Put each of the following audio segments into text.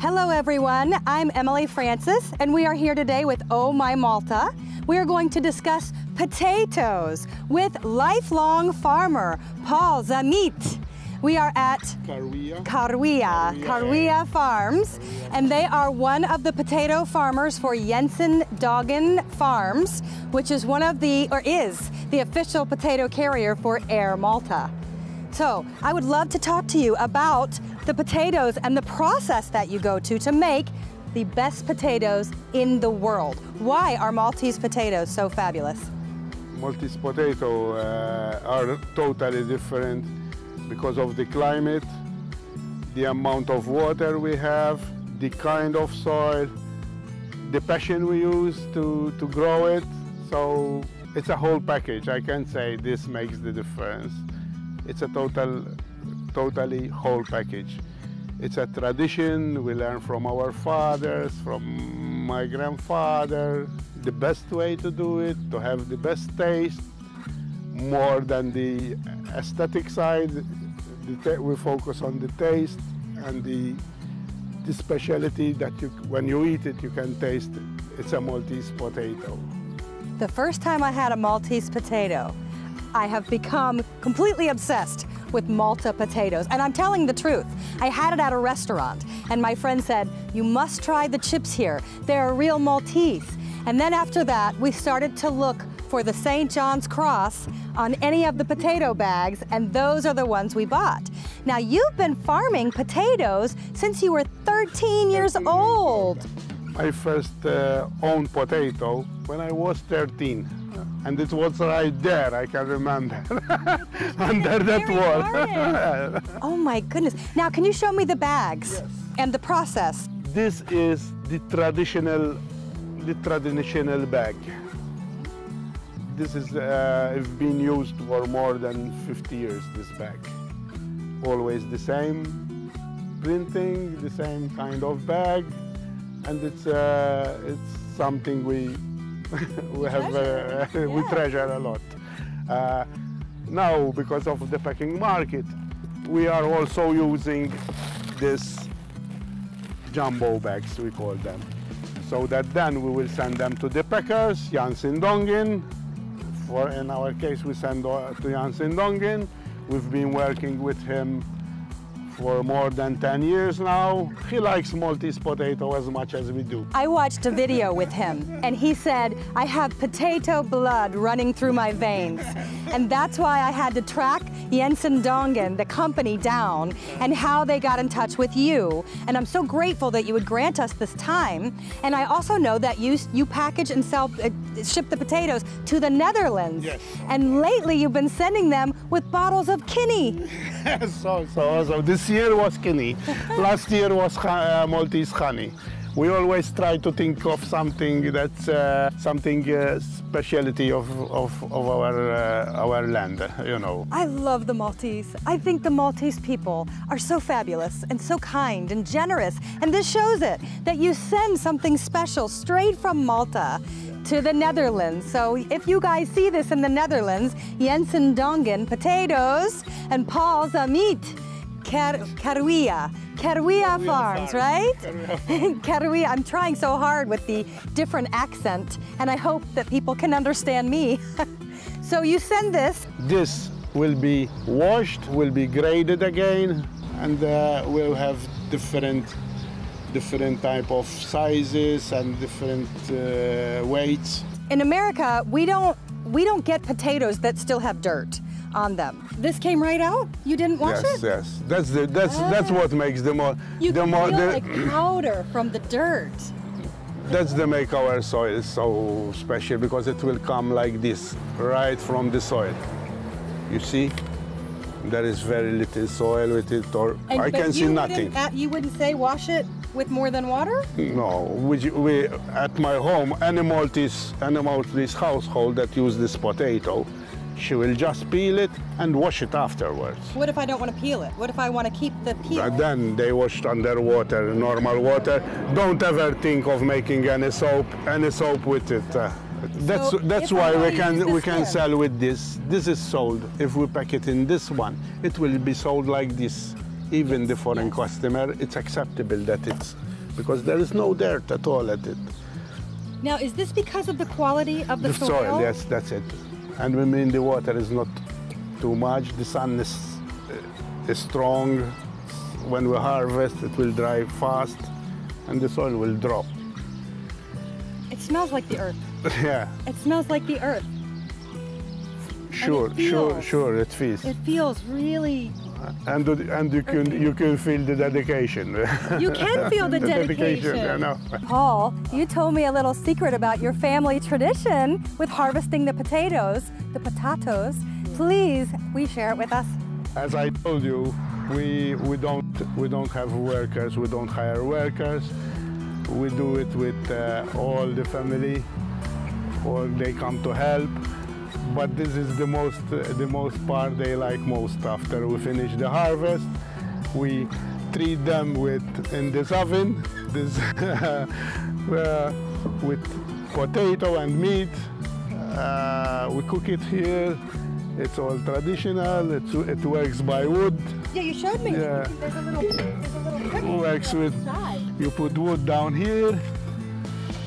Hello everyone, I'm Emily Francis and we are here today with Oh My Malta. We are going to discuss potatoes with lifelong farmer Pawlu He. We are at Karwea Farms, and they are one of the potato farmers for Doggen Farms, which is is the official potato carrier for Air Malta. So I would love to talk to you about the potatoes and the process that you go to make the best potatoes in the world. Why are Maltese potatoes so fabulous? Maltese potatoes are totally different because of the climate, the amount of water we have, the kind of soil, the passion we use to grow it. So it's a whole package. I can say this makes the difference. It's a totally whole package. It's a tradition we learn from our fathers, from my grandfather. The best way to do it, to have the best taste, more than the aesthetic side. We focus on the taste and the specialty that when you eat it, you can taste it. It's a Maltese potato. The first time I had a Maltese potato, I have become completely obsessed with Malta potatoes. And I'm telling the truth. I had it at a restaurant and my friend said, "You must try the chips here. They're real Maltese." And then after that, we started to look for the St. John's Cross on any of the potato bags, and those are the ones we bought. Now, you've been farming potatoes since you were 13 years old. My first own potato when I was 13. And it was right there, I can remember, under that wall. Oh my goodness. Now, can you show me the bags? Yes. And the process? This is the traditional bag. This is it's been used for more than 50 years, this bag. Always the same printing, the same kind of bag, and it's something we treasure a lot. Now, because of the packing market, we are also using this jumbo bags, we call them. So that then we will send them to the packers, Doggen. In our case, we send to Doggen. We've been working with him for more than 10 years now. He likes Maltese potato as much as we do. I watched a video with him and he said, "I have potato blood running through my veins." And that's why I had to track Doggen, the company, down and how they got in touch with you. And I'm so grateful that you would grant us this time. And I also know that you package and ship the potatoes to the Netherlands. Yes. And lately you've been sending them with bottles of Kinney. So this year was Kinney. Last year was Maltese honey. We always try to think of something that's specialty of our land, you know. I love the Maltese. I think the Maltese people are so fabulous and so kind and generous. And this shows it, that you send something special straight from Malta to the Netherlands. So if you guys see this in the Netherlands, Doggen potatoes and Pawlu He, Karwea Farms, right? Karwea. I'm trying so hard with the different accent, and I hope that people can understand me. So you send this. This will be washed, will be graded again, and we'll have different type of sizes and different weights. In America, we don't get potatoes that still have dirt on them. This came right out? You didn't wash it? Yes. That's what makes the more. You can feel like powder from the dirt. That's the make our soil so special, because it will come like this, right from the soil. You see, there is very little soil with it, or I can see nothing. You wouldn't say wash it with more than water? No, we at my home, any Maltese household that use this potato, she will just peel it and wash it afterwards. What if I don't want to peel it? What if I want to keep the peel? Then they wash it under water, normal water. Don't ever think of making any soap with it. That's why we can sell with this. This is sold. If we pack it in this one, it will be sold like this. Even the foreign customer, it's acceptable that because there is no dirt at all at it. Now, is this because of the quality of the soil? Yes, that's it. And I mean, the water is not too much. The sun is strong. When we harvest, it will dry fast, and the soil will drop. It smells like the earth. Yeah. It smells like the earth. Sure, it feels. It feels really. And you can feel the dedication. You can feel the dedication. I know. Paul, you told me a little secret about your family tradition with harvesting the potatoes. Please, will you share it with us? As I told you, we don't have workers. We don't hire workers. We do it with all the family, or they come to help. But this is the most part they like most. After we finish the harvest, we treat them in this oven, with potato and meat. We cook it here. It's all traditional. It works by wood. Yeah, you showed me. Yeah. There's a little works with. You put wood down here,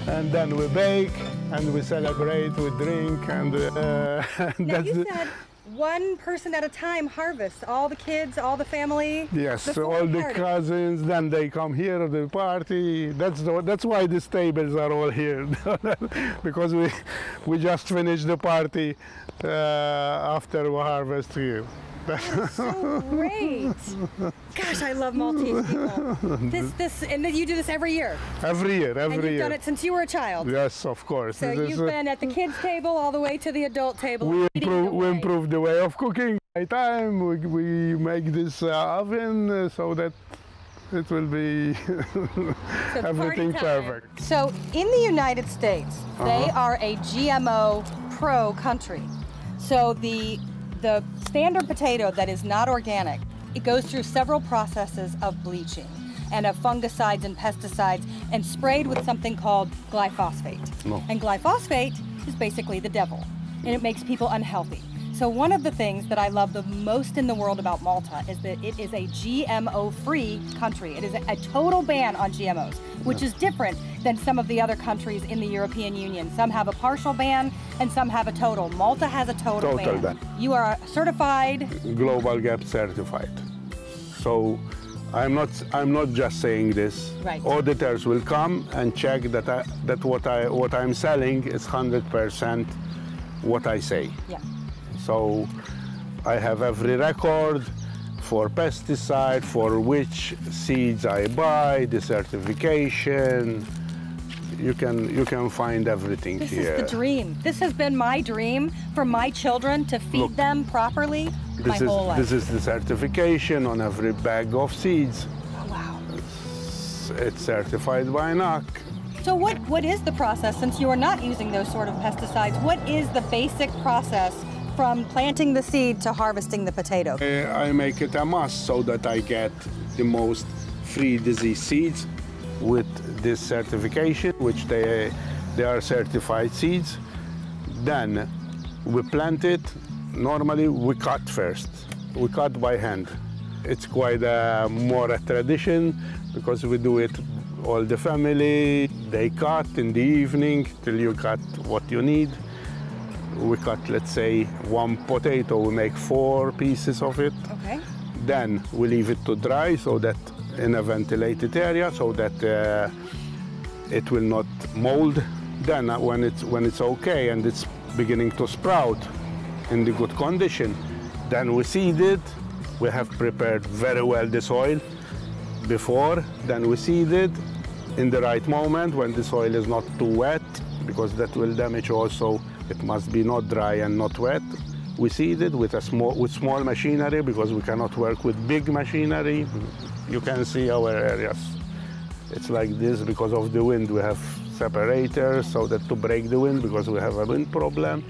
and then we bake. And we celebrate, we drink, and now you said one person at a time harvests, all the kids, all the family? Yes, all the cousins, then they come here to the party. That's why these tables are all here, because we just finished the party after we harvest here. That's so great. Gosh, I love Maltese people. And you do this every year? Every year. And you've done it since you were a child? Yes, of course. So you've been at the kids' table all the way to the adult table. We improve the way of cooking. By time we make this oven so that it will be everything perfect. So in the United States, they are a GMO pro country. So the standard potato that is not organic, it goes through several processes of bleaching and of fungicides and pesticides and sprayed with something called glyphosate. And glyphosate is basically the devil, and it makes people unhealthy. So one of the things that I love the most in the world about Malta is that it is a GMO-free country. It is a total ban on GMOs, which is different than some of the other countries in the European Union. Some have a partial ban and some have a total. Malta has a total ban. You are certified? Global Gap certified. So I'm not just saying this. Right. Auditors will come and check that what I'm selling is 100% what I say. Yeah. So I have every record for pesticide, for which seeds I buy, the certification. You can find everything here. This is the dream. This has been my dream for my children to feed them properly my whole life. This is the certification on every bag of seeds. Oh, wow. It's certified by NAC. So what is the process, since you are not using those sort of pesticides? What is the basic process from planting the seed to harvesting the potato? I make it a must so that I get the most free disease seeds with this certification, which they are certified seeds. Then we plant it. Normally we cut first. We cut by hand. It's quite more a tradition because we do it all the family. They cut in the evening till you cut what you need. We cut, let's say, one potato, we make 4 pieces of it. Okay. Then we leave it to dry so that in a ventilated area so that it will not mold. Then when it's okay and it's beginning to sprout in the good condition, then we seed it. We have prepared very well the soil before, then we seed it in the right moment when the soil is not too wet, because that will damage also. It must be not dry and not wet. We seed it with small machinery because we cannot work with big machinery. You can see our areas. It's like this because of the wind. We have separators so that to break the wind because we have a wind problem.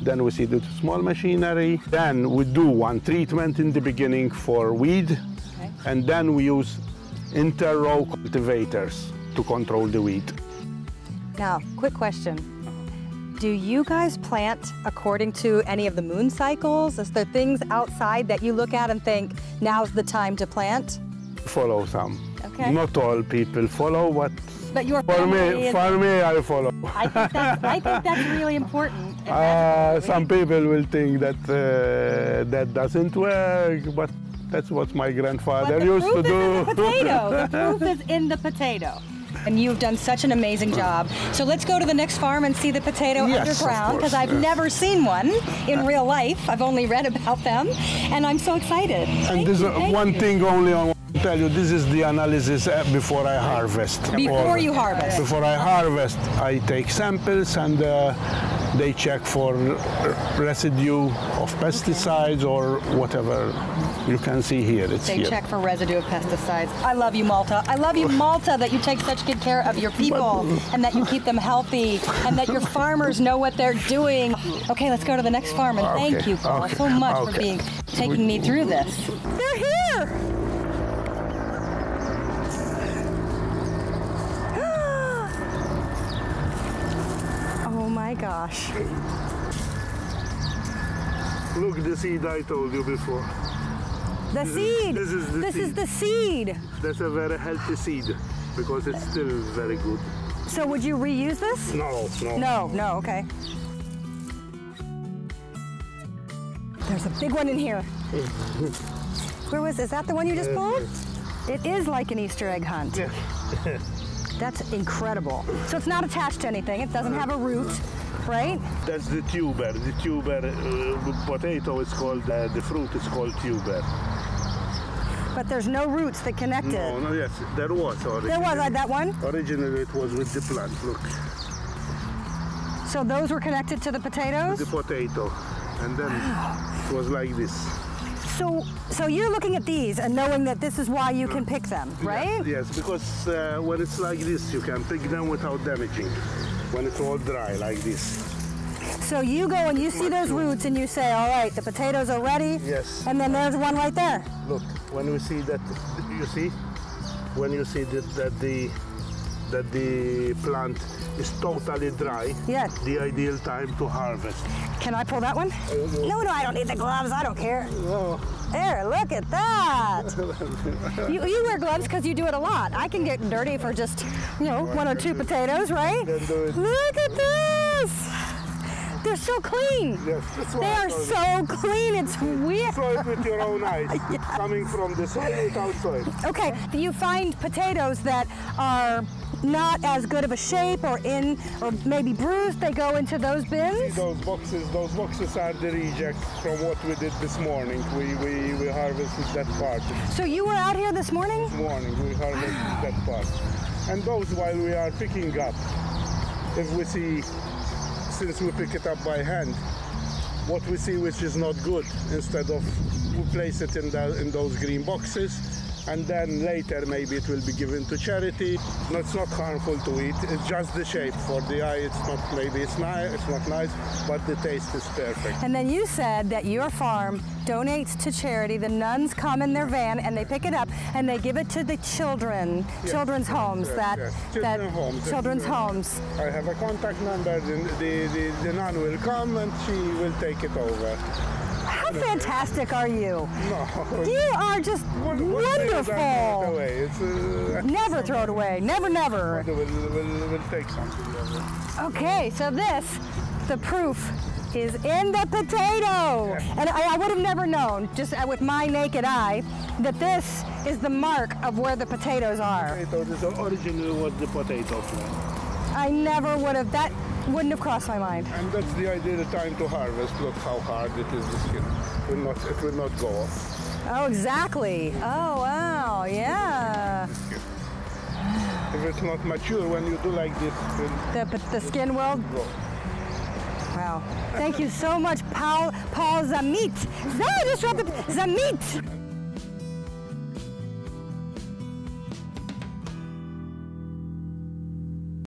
Then we seed it with small machinery. Then we do one treatment in the beginning for weed. Okay. And then we use inter-row cultivators to control the weed. Now, quick question. Do you guys plant according to any of the moon cycles? Is there things outside that you look at and think, now's the time to plant? follow some. Okay. Not all people follow, but your for me, I follow. I think that's really important. Some people will think that that doesn't work, but that's what my grandfather used to do. The potato. The proof is in the potato. And you've done such an amazing job. So let's go to the next farm and see the potato underground, because I've never seen one in real life. I've only read about them, and I'm so excited. And there's one thing only I want to tell you. This is the analysis before I harvest. Before you harvest? Before I harvest, I take samples and they check for residue of pesticides or whatever. You can see here, They check for residue of pesticides. I love you, Malta. I love you, Malta, that you take such good care of your people and that you keep them healthy and that your farmers know what they're doing. Okay, let's go to the next farm, and thank you, Paul, so much for taking me through this. They're here! Oh my gosh. Look, the seed I told you before. The seed! This is the seed! That's a very healthy seed, because it's still very good. So would you reuse this? No, okay. There's a big one in here. Is that the one you just pulled? It is like an Easter egg hunt. Yeah. That's incredible. So it's not attached to anything, it doesn't have a root, right? That's the tuber. The tuber potato is called, the fruit is called tuber. But there's no roots that connect it. No, yes, there was originally. There was, that one? Originally it was with the plant, look. So those were connected to the potatoes? With the potato, and then it was like this. So you're looking at these and knowing that this is why you can pick them, right? Yes, because when it's like this, you can pick them without damaging. When it's all dry like this. So you go and you see those roots and you say, all right, the potatoes are ready. Yes. And then there's one right there. Look, when we see that, you see? When you see that the plant is totally dry, the ideal time to harvest. Can I pull that one? No, I don't need the gloves. I don't care. No. There, look at that. you wear gloves because you do it a lot. I can get dirty for just, one or two potatoes, right? Look at this. They're so clean. Yes, that's they are so clean. It's weird. Throw it with your own eyes, coming from the soil without soil. Okay, you find potatoes that are not as good of a shape or maybe bruised, they go into those bins? See those boxes are the reject from what we did this morning. We harvested that part. So you were out here this morning? This morning we harvested that part. And those while we are picking up, if we see, since we pick it up by hand, what we see which is not good, instead of we place it in those green boxes, and then later maybe it will be given to charity. No, it's not harmful to eat, it's just the shape. For the eye it's not, maybe it's not nice, but the taste is perfect. And then you said that your farm donates to charity. The nuns come in their van and they pick it up and they give it to the children's homes. Children's homes. I have a contact number, the nun will come and she will take it over. How fantastic are you? No. You are just wonderful. Never throw it away. Never. We'll take something. Okay, so the proof is in the potato. Yeah. And I would have never known, just with my naked eye, that this is the mark of where the potatoes are. This originally was the potato plant. I never would have, that wouldn't have crossed my mind. And that's the ideal time to harvest. Look how hard it is, the skin. It will not go off. Oh, exactly. Oh, wow, yeah. If it's not mature, when you do like this, the skin will go. Wow. Thank you so much, Paul Zamit. Zamit!